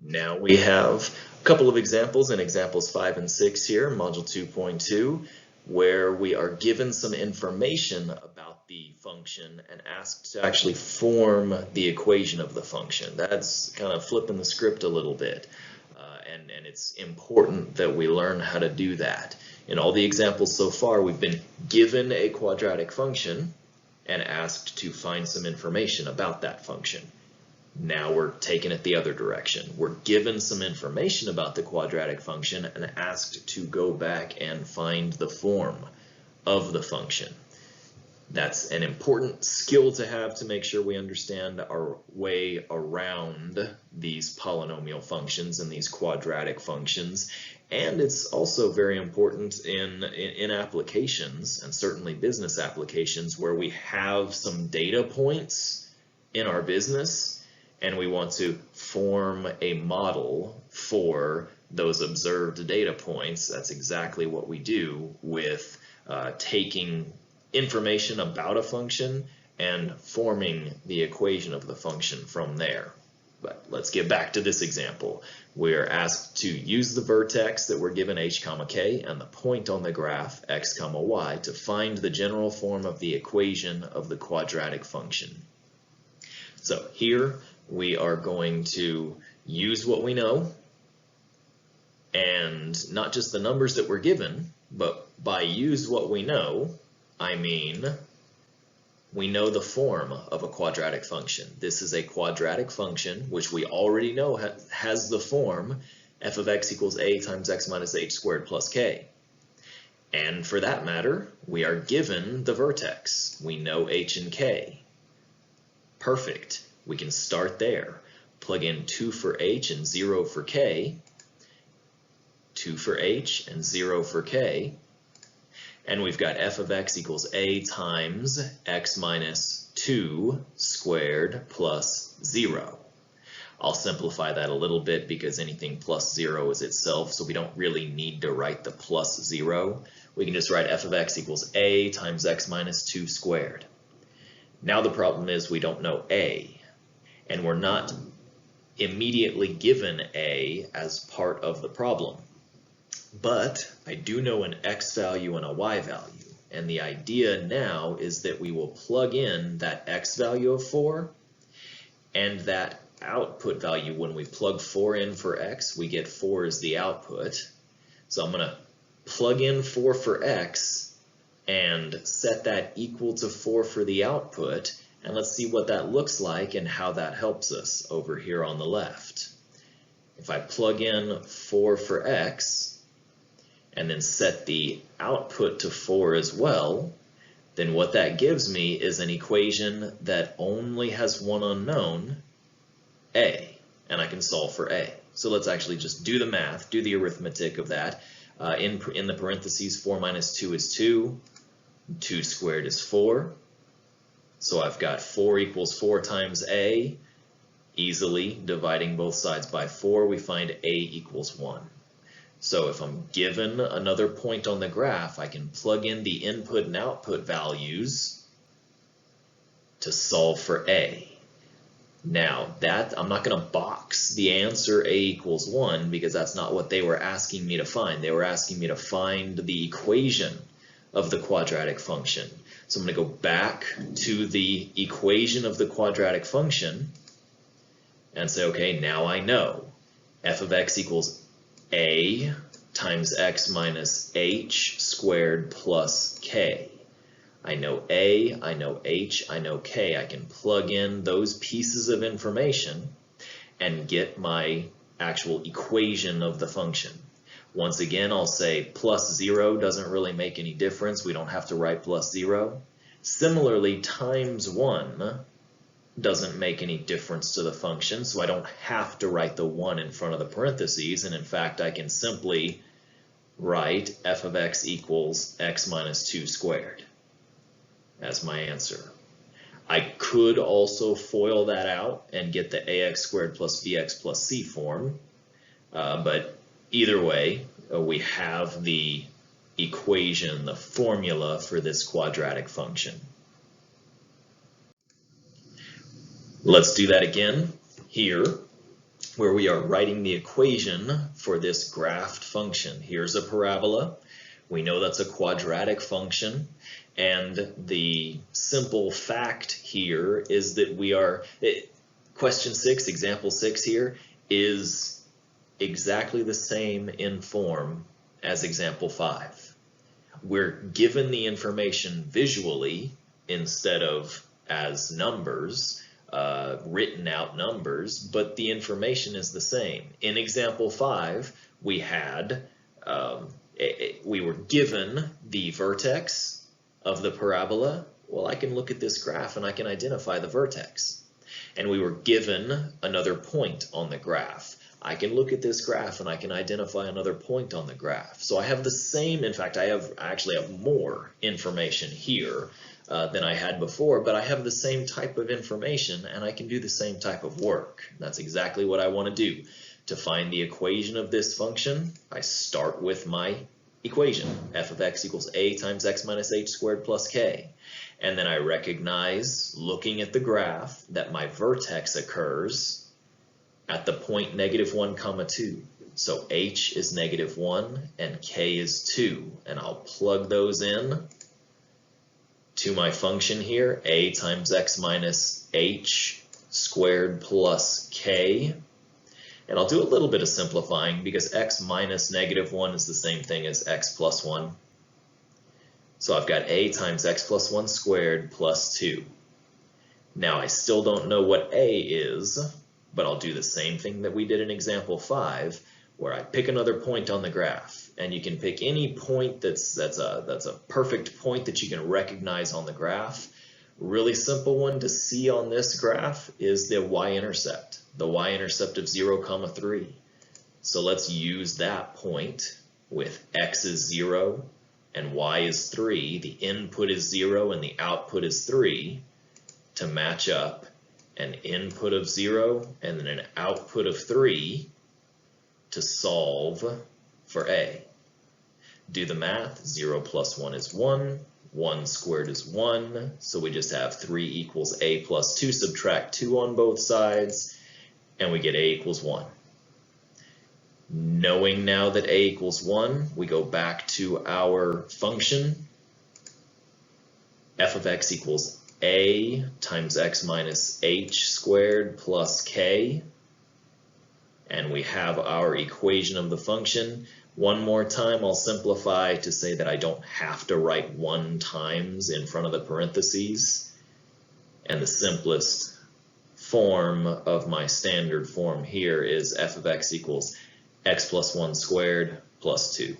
Now we have a couple of examples in examples 5 and 6 here, module 2.2, where we are given some information about the function and asked to actually form the equation of the function. That's kind of flipping the script a little bit, and it's important that we learn how to do that. In all the examples so far, we've been given a quadratic function and asked to find some information about that function. Now we're taking it the other direction. We're given some information about the quadratic function and asked to go back and find the form of the function. That's an important skill to have to make sure we understand our way around these polynomial functions and these quadratic functions. And it's also very important in applications, and certainly business applications, where we have some data points in our business and we want to form a model for those observed data points. That's exactly what we do with taking information about a function and forming the equation of the function from there. But let's get back to this example. We're asked to use the vertex that we're given h, k and the point on the graph x, y to find the general form of the equation of the quadratic function. So here we are going to use what we know, and not just the numbers that we're given, but by use what we know, I mean we know the form of a quadratic function. This is a quadratic function which we already know has the form f of x equals a times x minus h squared plus k. And for that matter, we are given the vertex. We know h and k. Perfect. We can start there. Plug in 2 for h and 0 for k, 2 for h and 0 for k, and we've got f of x equals a times x minus 2 squared plus 0. I'll simplify that a little bit because anything plus 0 is itself, so we don't really need to write the plus 0. We can just write f of x equals a times x minus 2 squared. Now the problem is we don't know a, and we're not immediately given a as part of the problem. But I do know an x value and a y value, and the idea now is that we will plug in that x value of 4 and that output value. When we plug 4 in for x, we get 4 as the output. So I'm going to plug in 4 for x and set that equal to 4 for the output, and let's see what that looks like and how that helps us over here on the left. If I plug in 4 for x, and then set the output to 4 as well, then what that gives me is an equation that only has one unknown, a, and I can solve for a. So let's actually just do the math, do the arithmetic of that. In the parentheses, 4 minus 2 is 2, 2 squared is 4, so I've got 4 equals 4 times a. Easily dividing both sides by 4, we find a equals 1. So if I'm given another point on the graph, I can plug in the input and output values to solve for a. Now that I'm not going to box the answer a equals 1 because that's not what they were asking me to find. They were asking me to find the equation of the quadratic function. So I'm going to go back to the equation of the quadratic function and say, okay, now I know f of x equals a times x minus h squared plus k. I know a, I know h, I know k. I can plug in those pieces of information and get my actual equation of the function. Once again, I'll say plus 0 doesn't really make any difference. We don't have to write plus 0. Similarly, times 1 doesn't make any difference to the function, so I don't have to write the 1 in front of the parentheses, and in fact I can simply write f of x equals x minus 2 squared as my answer. I could also FOIL that out and get the ax squared plus bx plus c form, but either way we have the equation, the formula for this quadratic function. Let's do that again here. where we are writing the equation for this graphed function. Here's a parabola. We know that's a quadratic function, and the simple fact here is that question 6, example 6 here, is exactly the same in form as example 5. We're given the information visually instead of as numbers, written out numbers, but the information is the same. In example 5, we had we were given the vertex of the parabola. Well, I can look at this graph and I can identify the vertex. And we were given another point on the graph. I can look at this graph and I can identify another point on the graph. So I have the same, in fact, I actually have more information here than I had before, but I have the same type of information and I can do the same type of work. That's exactly what I want to do. To find the equation of this function, I start with my equation, f of x equals a times x minus h squared plus k. And then I recognize, looking at the graph, that my vertex occurs at the point -1, 2. So h is -1 and k is 2. And I'll plug those in to my function here, a times x minus h squared plus k. And I'll do a little bit of simplifying because x minus -1 is the same thing as x plus 1. So I've got a times x plus 1 squared plus 2. Now I still don't know what a is, but I'll do the same thing that we did in example 5, where I pick another point on the graph. And you can pick any point that's a perfect point that you can recognize on the graph. Really simple one to see on this graph is the y-intercept. The y-intercept of 0, 3. So let's use that point with x is 0 and y is 3. The input is 0 and the output is 3 to match up an input of 0 and then an output of 3 to solve for a. Do the math. 0 plus 1 is 1. 1 squared is 1. So we just have 3 equals a plus 2. Subtract 2 on both sides. And we get a equals 1. Knowing now that a equals 1, we go back to our function. F of x equals a times x minus h squared plus k. And we have our equation of the function. One more time, I'll simplify to say that I don't have to write 1 times in front of the parentheses. And the simplest form of my standard form here is f of x equals x plus 1 squared plus 2.